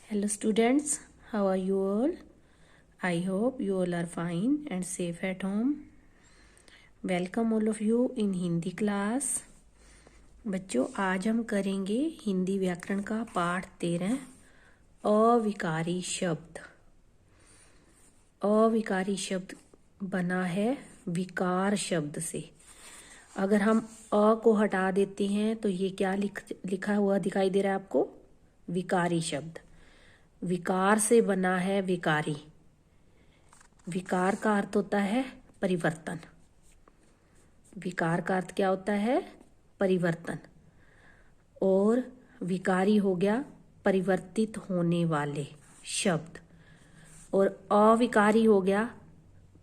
Hello students, how are you all? I hope you all are fine and safe at home. Welcome all of you in Hindi class. बच्चों आज हम करेंगे हिंदी व्याकरण का पाठ 13 अविकारी शब्द। अविकारी शब्द बना है विकार शब्द से। अगर हम अ को हटा देते हैं तो ये क्या लिखा हुआ दिखाई दे रहा है आपको? विकारी शब्द। विकार से बना है विकारी। विकार का अर्थ होता है परिवर्तन। विकार का अर्थ क्या होता है? परिवर्तन। और विकारी हो गया परिवर्तित होने वाले शब्द, और अविकारी हो गया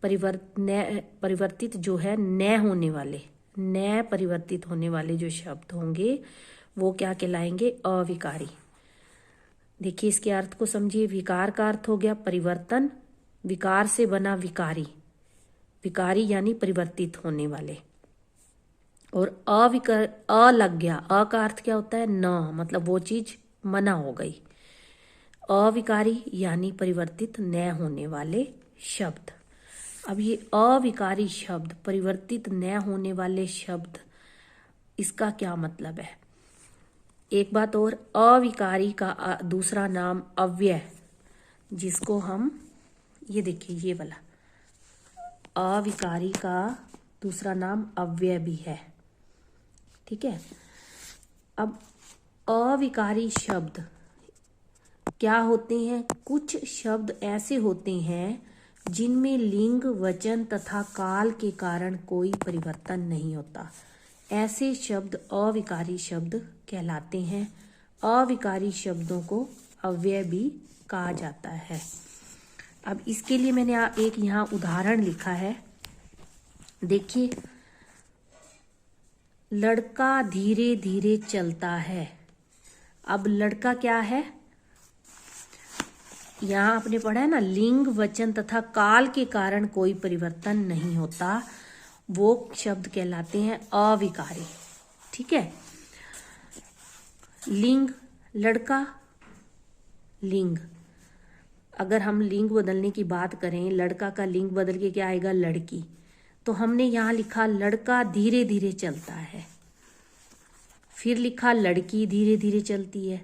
परिवर्तित जो है न होने वाले, न परिवर्तित होने वाले जो शब्द होंगे वो क्या कहलाएंगे? अविकारी। देखिए इसके अर्थ को समझिए। विकार का अर्थ हो गया परिवर्तन, विकार से बना विकारी। विकारी यानी परिवर्तित होने वाले। और अ लग गया। अ का अर्थ क्या होता है? न, मतलब वो चीज मना हो गई। अविकारी यानी परिवर्तित न होने वाले शब्द। अब ये अविकारी शब्द, परिवर्तित न होने वाले शब्द, इसका क्या मतलब है? एक बात और, अविकारी का दूसरा नाम अव्यय, जिसको हम ये देखिए ये वाला अविकारी का दूसरा नाम अव्यय भी है। ठीक है। अब अविकारी शब्द क्या होते हैं? कुछ शब्द ऐसे होते हैं जिनमें लिंग, वचन तथा काल के कारण कोई परिवर्तन नहीं होता। ऐसे शब्द अविकारी शब्द कहलाते हैं। अविकारी शब्दों को अव्यय भी कहा जाता है। अब इसके लिए मैंने एक यहाँ उदाहरण लिखा है। देखिए, लड़का धीरे धीरे चलता है। अब लड़का क्या है? यहाँ आपने पढ़ा है ना, लिंग, वचन तथा काल के कारण कोई परिवर्तन नहीं होता, वो शब्द कहलाते हैं अविकारी। ठीक है। लिंग, लड़का, लिंग। अगर हम लिंग बदलने की बात करें, लड़का का लिंग बदल के क्या आएगा? लड़की। तो हमने यहाँ लिखा लड़का धीरे धीरे चलता है, फिर लिखा लड़की धीरे धीरे चलती है।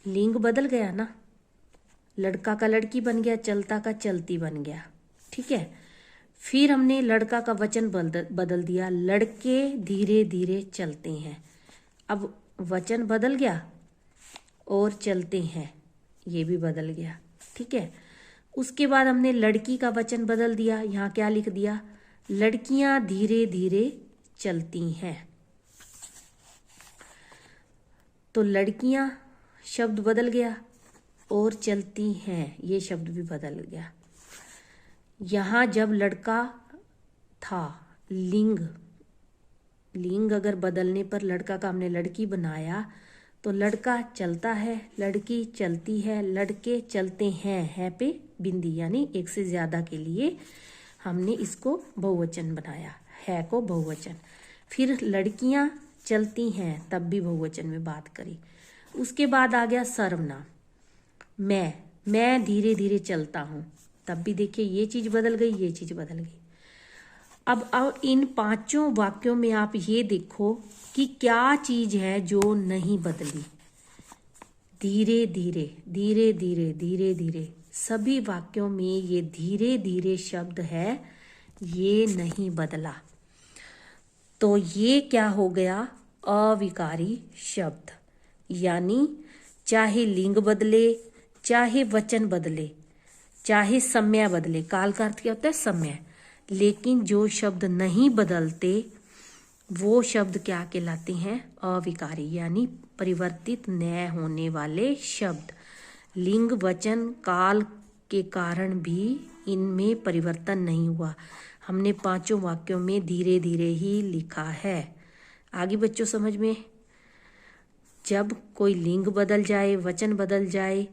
लिंग बदल गया ना, लड़का का लड़की बन गया, चलता का चलती बन गया। ठीक है। फिर हमने लड़का का वचन बदल दिया, लड़के धीरे धीरे चलते हैं। अब वचन बदल गया और चलते हैं ये भी बदल गया। ठीक है। उसके बाद हमने लड़की का वचन बदल दिया, यहाँ क्या लिख दिया? लड़कियां धीरे धीरे चलती हैं। तो लड़कियां शब्द बदल गया और चलती हैं ये शब्द भी बदल गया। यहाँ जब लड़का था, लिंग, लिंग अगर बदलने पर लड़का का हमने लड़की बनाया, तो लड़का चलता है, लड़की चलती है, लड़के चलते हैं, है पे बिंदी, यानी एक से ज्यादा के लिए हमने इसको बहुवचन बनाया, है को बहुवचन। फिर लड़कियां चलती हैं, तब भी बहुवचन में बात करी। उसके बाद आ गया सर्वनाम, मैं धीरे धीरे चलता हूं, तब भी देखिए ये चीज बदल गई, ये चीज बदल गई। अब इन पांचों वाक्यों में आप ये देखो कि क्या चीज है जो नहीं बदली। धीरे धीरे, धीरे धीरे, धीरे धीरे, सभी वाक्यों में ये धीरे धीरे शब्द है, ये नहीं बदला। तो ये क्या हो गया? अविकारी शब्द। यानी चाहे लिंग बदले, चाहे वचन बदले, चाहे समय बदले, काल का अर्थ क्या होता है? समय। लेकिन जो शब्द नहीं बदलते वो शब्द क्या कहलाते हैं? अविकारी, यानी परिवर्तित न होने वाले शब्द। लिंग, वचन, काल के कारण भी इनमें परिवर्तन नहीं हुआ। हमने पांचों वाक्यों में धीरे धीरे ही लिखा है। आगे बच्चों समझ में? जब कोई लिंग बदल जाए, वचन बदल जाए,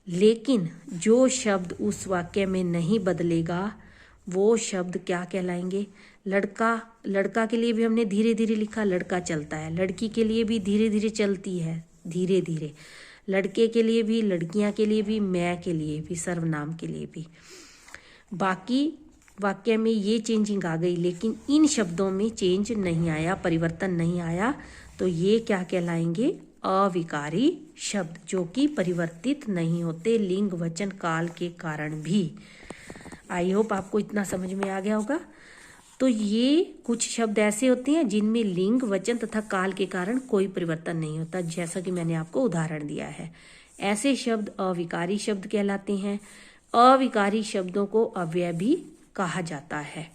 लेकिन जो शब्द उस वाक्य में नहीं बदलेगा वो शब्द क्या कहलाएंगे? लड़का के लिए भी हमने धीरे धीरे लिखा, लड़का चलता है। लड़की के लिए भी धीरे धीरे चलती है, धीरे धीरे। लड़के के लिए भी, लड़कियां के लिए भी, मैं के लिए भी, सर्वनाम के लिए भी। बाकी वाक्य में ये चेंजिंग आ गई, लेकिन इन शब्दों में चेंज नहीं आया, परिवर्तन नहीं आया, तो ये क्या कहलाएंगे? अविकारी शब्द, जो कि परिवर्तित नहीं होते लिंग वचन काल के कारण भी। आई होप आपको इतना समझ में आ गया होगा। तो ये कुछ शब्द ऐसे होते हैं जिनमें लिंग वचन तथा काल के कारण कोई परिवर्तन नहीं होता, जैसा कि मैंने आपको उदाहरण दिया है। ऐसे शब्द अविकारी शब्द कहलाते हैं। अविकारी शब्दों को अव्यय भी कहा जाता है।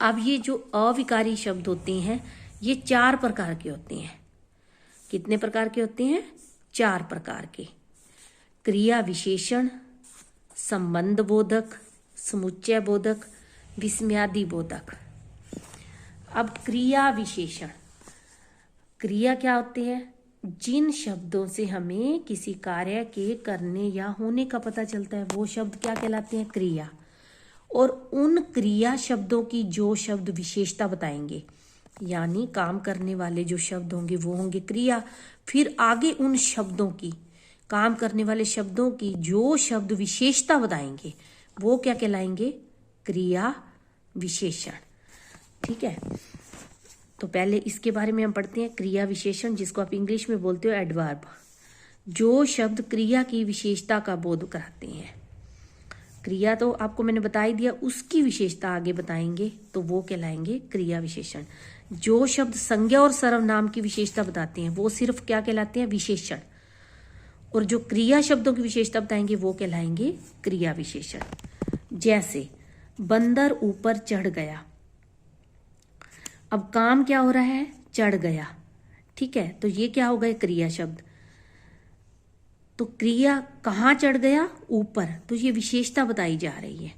अब ये जो अविकारी शब्द होते हैं ये 4 प्रकार के होते हैं। कितने प्रकार के होते हैं? 4 प्रकार के। क्रिया विशेषण, संबंध बोधक, समुच्चय बोधक, विस्मयादि बोधक। अब क्रिया विशेषण, क्रिया क्या होती है? जिन शब्दों से हमें किसी कार्य के करने या होने का पता चलता है वो शब्द क्या कहलाते हैं? क्रिया। और उन क्रिया शब्दों की जो शब्द विशेषता बताएंगे, यानी काम करने वाले जो शब्द होंगे वो होंगे क्रिया। फिर आगे उन शब्दों की, काम करने वाले शब्दों की जो शब्द विशेषता बताएंगे वो क्या कहलाएंगे? क्रिया विशेषण। ठीक है, तो पहले इसके बारे में हम पढ़ते हैं। क्रिया विशेषण, जिसको आप इंग्लिश में बोलते हो एडवर्ब, जो शब्द क्रिया की विशेषता का बोध कराते हैं। क्रिया तो आपको मैंने बता ही दिया, उसकी विशेषता आगे बताएंगे तो वो कहलाएंगे क्रिया विशेषण। जो शब्द संज्ञा और सर्वनाम की विशेषता बताते हैं वो सिर्फ क्या कहलाते हैं? विशेषण। और जो क्रिया शब्दों की विशेषता बताएंगे वो कहलाएंगे क्रिया विशेषण। जैसे बंदर ऊपर चढ़ गया, अब काम क्या हो रहा है? चढ़ गया। ठीक है, तो ये क्या हो गया? क्रिया शब्द। तो क्रिया कहाँ चढ़ गया? ऊपर, तो ये विशेषता बताई जा रही है।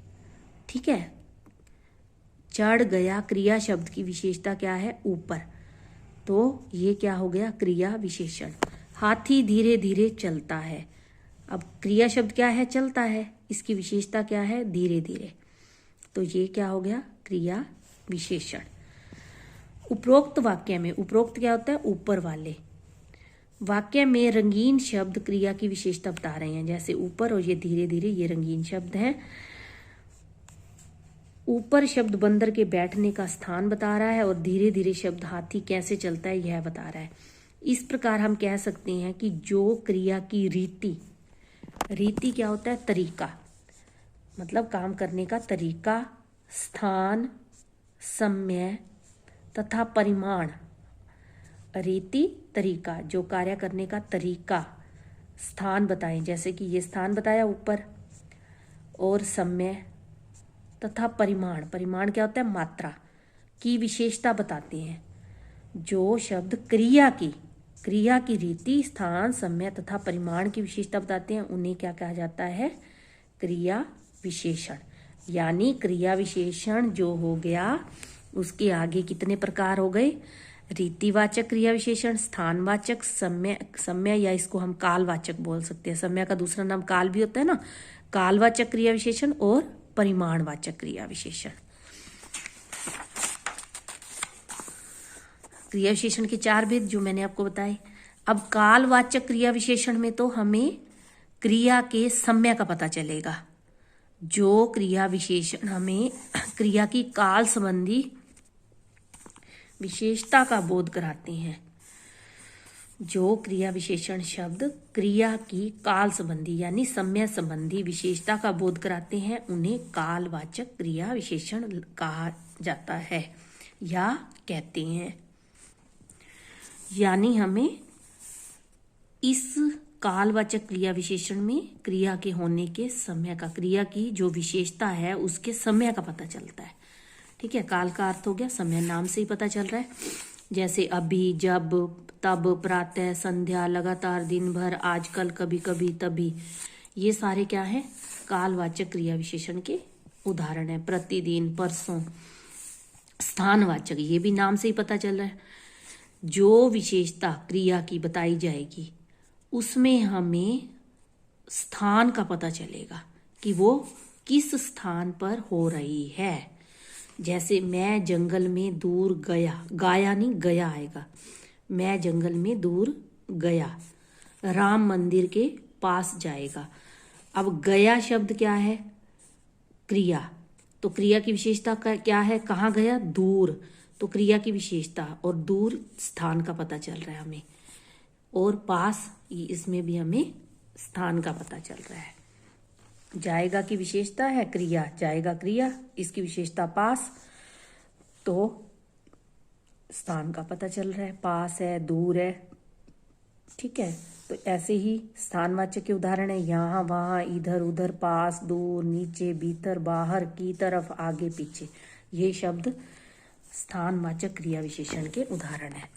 ठीक है, चढ़ गया क्रिया शब्द की विशेषता क्या है? ऊपर, तो ये क्या हो गया? क्रिया विशेषण। हाथी धीरे धीरे चलता है, अब क्रिया शब्द क्या है? चलता है, इसकी विशेषता क्या है? धीरे धीरे, तो ये क्या हो गया? क्रिया विशेषण। उपरोक्त वाक्य में, उपरोक्त क्या होता है? ऊपर वाले वाक्य में रंगीन शब्द क्रिया की विशेषता बता रहे हैं, जैसे ऊपर और ये धीरे धीरे, ये रंगीन शब्द हैं। ऊपर शब्द बंदर के बैठने का स्थान बता रहा है और धीरे धीरे शब्द हाथी कैसे चलता है यह बता रहा है। इस प्रकार हम कह सकते हैं कि जो क्रिया की रीति, रीति क्या होता है? तरीका, मतलब काम करने का तरीका, स्थान, समय तथा परिमाण। रीति तरीका, जो कार्य करने का तरीका, स्थान बताएं, जैसे कि ये स्थान बताया ऊपर, और समय तथा परिमाण, परिमाण क्या होता है? मात्रा की विशेषता बताते हैं। जो शब्द क्रिया की रीति, स्थान, समय तथा परिमाण की विशेषता बताते हैं उन्हें क्या कहा जाता है? क्रिया विशेषण। यानी क्रिया विशेषण जो हो गया उसके आगे कितने प्रकार हो गए? रीतिवाचक क्रिया विशेषण, स्थानवाचक, समय या इसको हम कालवाचक बोल सकते हैं, समय का दूसरा नाम काल भी होता है ना, कालवाचक क्रिया विशेषण और परिमाणवाचक क्रिया विशेषण। क्रिया विशेषण के 4 भेद जो मैंने आपको बताए। अब कालवाचक क्रिया विशेषण में तो हमें क्रिया के समय का पता चलेगा। जो क्रिया विशेषण हमें क्रिया की काल संबंधी विशेषता का बोध कराते हैं, जो क्रिया विशेषण शब्द क्रिया की काल संबंधी यानी समय संबंधी विशेषता का बोध कराते हैं उन्हें कालवाचक क्रिया विशेषण कहा जाता है या कहते हैं। यानी हमें इस कालवाचक क्रिया विशेषण में क्रिया के होने के समय का, क्रिया की जो विशेषता है उसके समय का पता चलता है। ठीक है, काल का अर्थ हो गया समय, नाम से ही पता चल रहा है, जैसे अभी, जब, तब, प्रातः, संध्या, लगातार, दिन भर, आजकल, कभी कभी, तभी, ये सारे क्या है? कालवाचक क्रिया विशेषण के उदाहरण है। प्रतिदिन, परसों। स्थानवाचक, ये भी नाम से ही पता चल रहा है, जो विशेषता क्रिया की बताई जाएगी उसमें हमें स्थान का पता चलेगा कि वो किस स्थान पर हो रही है। जैसे मैं जंगल में दूर गया, गाया नहीं, गया आएगा। मैं जंगल में दूर गया। राम मंदिर के पास जाएगा। अब गया शब्द क्या है? क्रिया। तो क्रिया की विशेषता क्या है? कहाँ गया? दूर। तो क्रिया की विशेषता, और दूर स्थान का पता चल रहा है हमें, और पास इसमें भी हमें स्थान का पता चल रहा है। जाएगा की विशेषता है क्रिया, जाएगा क्रिया, इसकी विशेषता पास, तो स्थान का पता चल रहा है, पास है, दूर है। ठीक है, तो ऐसे ही स्थानवाचक के उदाहरण है यहाँ, वहाँ, इधर, उधर, पास, दूर, नीचे, भीतर, बाहर, की तरफ, आगे, पीछे। ये शब्द स्थानवाचक क्रिया विशेषण के उदाहरण है।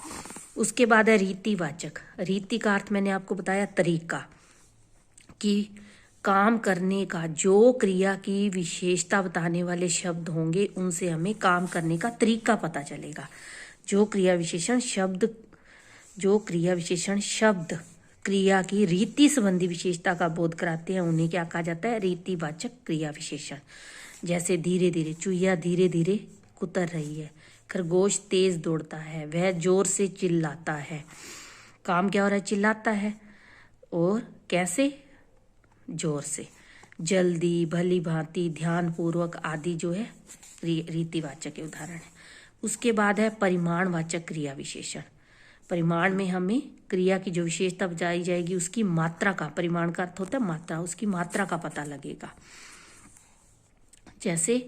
उसके बाद है रीतिवाचक। रीति का अर्थ मैंने आपको बताया तरीका, कि काम करने का जो क्रिया की विशेषता बताने वाले शब्द होंगे उनसे हमें काम करने का तरीका पता चलेगा। जो क्रिया विशेषण शब्द क्रिया की रीति संबंधी विशेषता का बोध कराते हैं उन्हें क्या कहा जाता है? रीतिवाचक क्रिया विशेषण। जैसे धीरे धीरे, चुईया धीरे धीरे कुतर रही है, खरगोश तेज दौड़ता है, वह जोर से चिल्लाता है। काम क्या हो रहा है? चिल्लाता है। और कैसे? जोर से। जल्दी, भली भांति, ध्यान पूर्वक आदि जो है रीतिवाचक के उदाहरण है। उसके बाद है परिमाणवाचक क्रिया विशेषण। परिमाण में हमें क्रिया की जो विशेषता बताई जाएगी उसकी मात्रा का, परिमाण का अर्थ होता है मात्रा, उसकी मात्रा का पता लगेगा। जैसे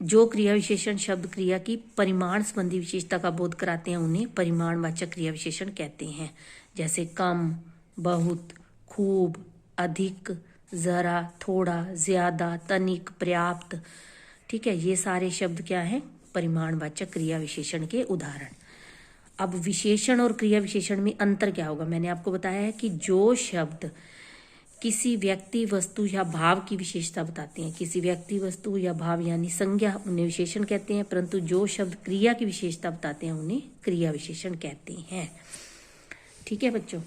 जो क्रिया विशेषण शब्द क्रिया की परिमाण संबंधी विशेषता का बोध कराते हैं उन्हें परिमाणवाचक क्रिया विशेषण कहते हैं। जैसे कम, बहुत, खूब, अधिक, जरा, थोड़ा, ज्यादा, तनिक, पर्याप्त। ठीक है, ये सारे शब्द क्या हैं? परिमाणवाचक क्रिया विशेषण के उदाहरण। अब विशेषण और क्रिया विशेषण में अंतर क्या होगा? मैंने आपको बताया है कि जो शब्द किसी व्यक्ति, वस्तु या भाव की विशेषता बताते हैं, किसी व्यक्ति, वस्तु या भाव यानी संज्ञा, उन्हें विशेषण कहते हैं, परंतु जो शब्द क्रिया की विशेषता बताते हैं उन्हें क्रिया विशेषण कहते हैं। ठीक है बच्चों,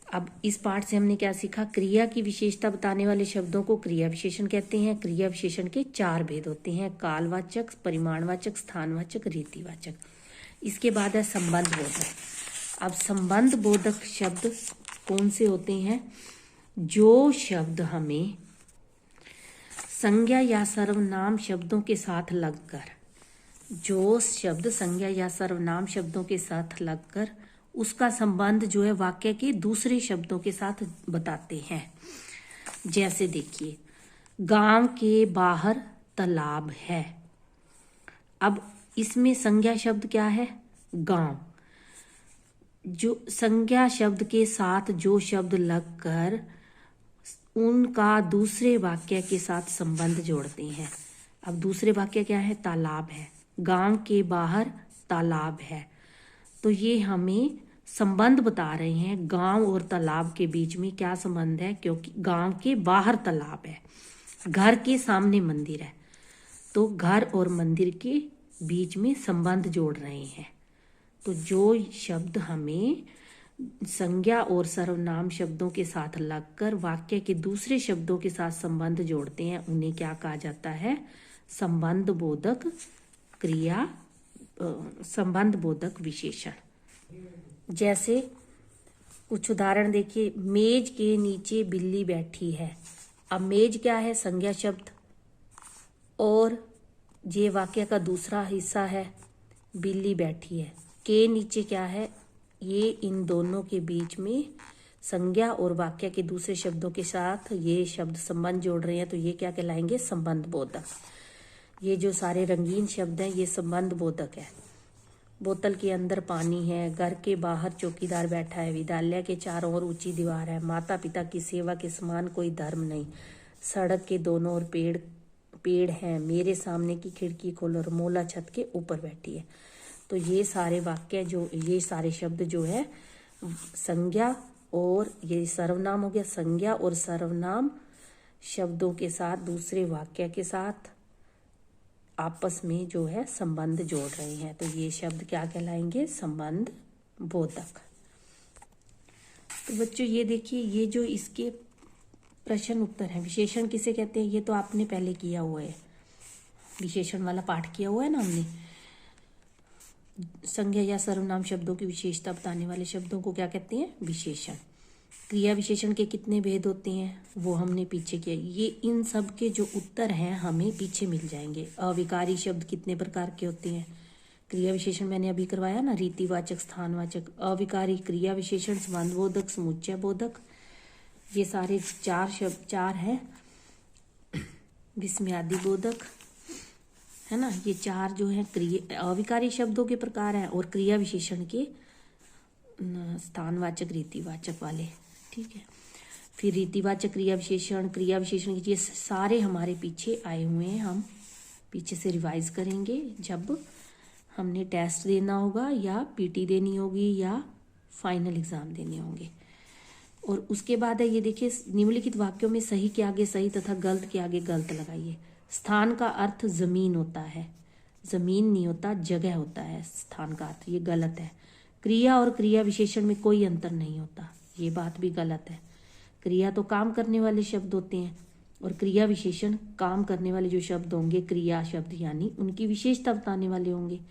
अब इस पाठ से हमने क्या सीखा? क्रिया की विशेषता बताने वाले शब्दों को क्रिया विशेषण कहते हैं। क्रिया विशेषण के 4 भेद होते हैं: कालवाचक, परिमाणवाचक, स्थानवाचक, रीतिवाचक। इसके बाद है संबंध बोधक। अब संबंध बोधक शब्द कौन से होते हैं? जो शब्द हमें संज्ञा या सर्वनाम शब्दों के साथ लगकर, जो शब्द संज्ञा या सर्वनाम शब्दों के साथ लगकर उसका संबंध जो है वाक्य के दूसरे शब्दों के साथ बताते हैं। जैसे देखिए, गांव के बाहर तालाब है। अब इसमें संज्ञा शब्द क्या है? गांव। जो संज्ञा शब्द के साथ जो शब्द लगकर उनका दूसरे वाक्य के साथ संबंध जोड़ते हैं। अब दूसरे वाक्य क्या है? तालाब है। गांव के बाहर तालाब है, तो ये हमें संबंध बता रहे हैं गांव और तालाब के बीच में क्या संबंध है, क्योंकि गांव के बाहर तालाब है, घर के सामने मंदिर है, तो घर और मंदिर के बीच में संबंध जोड़ रहे हैं। तो जो शब्द हमें संज्ञा और सर्वनाम शब्दों के साथ लगकर वाक्य के दूसरे शब्दों के साथ संबंध जोड़ते हैं उन्हें क्या कहा जाता है? संबंध बोधक क्रिया, संबंध बोधक विशेषण। जैसे कुछ उदाहरण देखिए, मेज के नीचे बिल्ली बैठी है। अब मेज क्या है? संज्ञा शब्द, और ये वाक्य का दूसरा हिस्सा है, बिल्ली बैठी है। के नीचे क्या है? ये इन दोनों के बीच में संज्ञा और वाक्य के दूसरे शब्दों के साथ ये शब्द संबंध जोड़ रहे हैं, तो ये क्या कहलाएंगे? संबंध बोधक। ये जो सारे रंगीन शब्द हैं ये संबंध बोधक है। बोतल के अंदर पानी है, घर के बाहर चौकीदार बैठा है, विद्यालय के चारों ओर ऊंची दीवार है, माता पिता की सेवा के समान कोई धर्म नहीं, सड़क के दोनों ओर पेड़ हैं, मेरे सामने की खिड़की खोलो, और मोला छत के ऊपर बैठी है। तो ये सारे वाक्य जो, ये सारे शब्द जो है संज्ञा, और ये सर्वनाम हो गया, संज्ञा और सर्वनाम शब्दों के साथ दूसरे वाक्य के साथ आपस में जो है संबंध जोड़ रहे हैं, तो ये शब्द क्या कहलाएंगे? संबंध बोधक। तो बच्चों ये देखिए, ये जो इसके प्रश्न उत्तर है, विशेषण किसे कहते हैं ये तो आपने पहले किया हुआ है, विशेषण वाला पाठ किया हुआ है ना हमने। संज्ञा या सर्वनाम शब्दों की विशेषता बताने वाले शब्दों को क्या कहते हैं? विशेषण। क्रिया विशेषण के कितने भेद होते हैं वो हमने पीछे किया। ये इन सब के जो उत्तर हैं हमें पीछे मिल जाएंगे। अविकारी शब्द कितने प्रकार के होते हैं, क्रिया विशेषण मैंने अभी करवाया ना, रीतिवाचक, स्थानवाचक, अविकारी, क्रिया विशेषण, संबंधबोधक, समुच्चय बोधक, ये सारे चार हैं। विस्मयादि बोधक है ना, ये चार जो है क्रिया अविकारी शब्दों के प्रकार हैं और क्रिया विशेषण के स्थानवाचक, रीतिवाचक वाले। ठीक है, फिर रीतिवाचक, क्रिया विशेषण की ये सारे हमारे पीछे आए हुए हैं। हम पीछे से रिवाइज करेंगे जब हमने टेस्ट देना होगा या पीटी देनी होगी या फाइनल एग्जाम देने होंगे। और उसके बाद है ये देखिए, निम्नलिखित वाक्यों में सही के आगे सही तथा गलत के आगे गलत लगाइए। स्थान का अर्थ जमीन होता है, जमीन नहीं होता, जगह होता है स्थान का अर्थ, ये गलत है। क्रिया और क्रिया विशेषण में कोई अंतर नहीं होता, ये बात भी गलत है। क्रिया तो काम करने वाले शब्द होते हैं और क्रिया विशेषण काम करने वाले जो शब्द होंगे, क्रिया शब्द यानी उनकी विशेषता बताने वाले होंगे,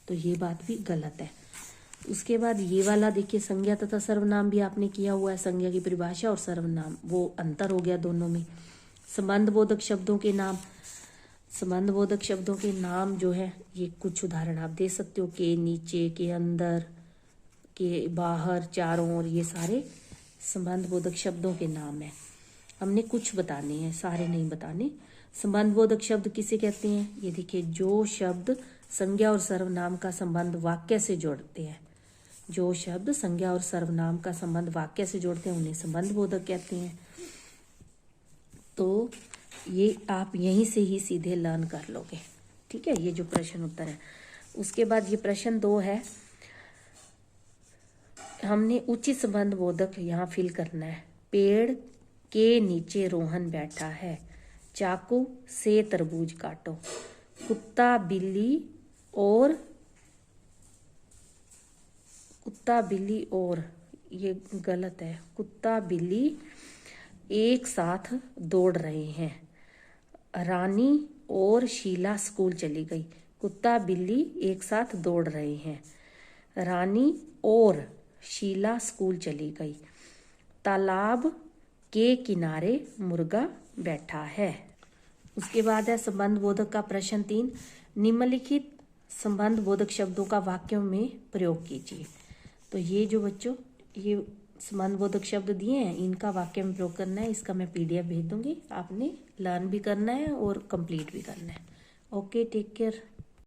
तो ये बात भी गलत है। उसके बाद ये वाला देखिए, संज्ञा तथा सर्वनाम भी आपने किया हुआ है। संज्ञा की परिभाषा और सर्वनाम, वो अंतर हो गया दोनों में। संबंधबोधक शब्दों के नाम, संबंधबोधक शब्दों के नाम जो है ये कुछ उदाहरण आप दे सकते हो, के नीचे, के अंदर, के बाहर, चारों ओर, ये सारे संबंधबोधक शब्दों के नाम है। हमने कुछ बताने हैं, सारे नहीं बताने। संबंधबोधक शब्द किसे कहते हैं, ये देखिए, जो शब्द संज्ञा और सर्वनाम का संबंध वाक्य से जोड़ते हैं, जो शब्द संज्ञा और सर्वनाम का संबंध वाक्य से जोड़ते हैं उन्हें संबंधबोधक कहते हैं। तो ये आप यहीं से ही सीधे लर्न कर लोगे। ठीक है, ये जो प्रश्न उत्तर है। उसके बाद ये प्रश्न 2 है, हमने उचित संबंध बोधक यहाँ फिल करना है। पेड़ के नीचे रोहन बैठा है, चाकू से तरबूज काटो, कुत्ता बिल्ली और ये गलत है, कुत्ता बिल्ली एक साथ दौड़ रहे हैं, रानी और शीला स्कूल चली गई। कुत्ता बिल्ली एक साथ दौड़ रहे हैं, रानी और शीला स्कूल चली गई, तालाब के किनारे मुर्गा बैठा है। उसके बाद है संबंध बोधक का प्रश्न 3, निम्नलिखित संबंध बोधक शब्दों का वाक्यों में प्रयोग कीजिए। तो ये जो बच्चों ये संबंध बोधक शब्द दिए हैं इनका वाक्य में प्रयोग करना है। इसका मैं PDF भेज दूंगी, आपने लर्न भी करना है और कंप्लीट भी करना है। Okay, take care.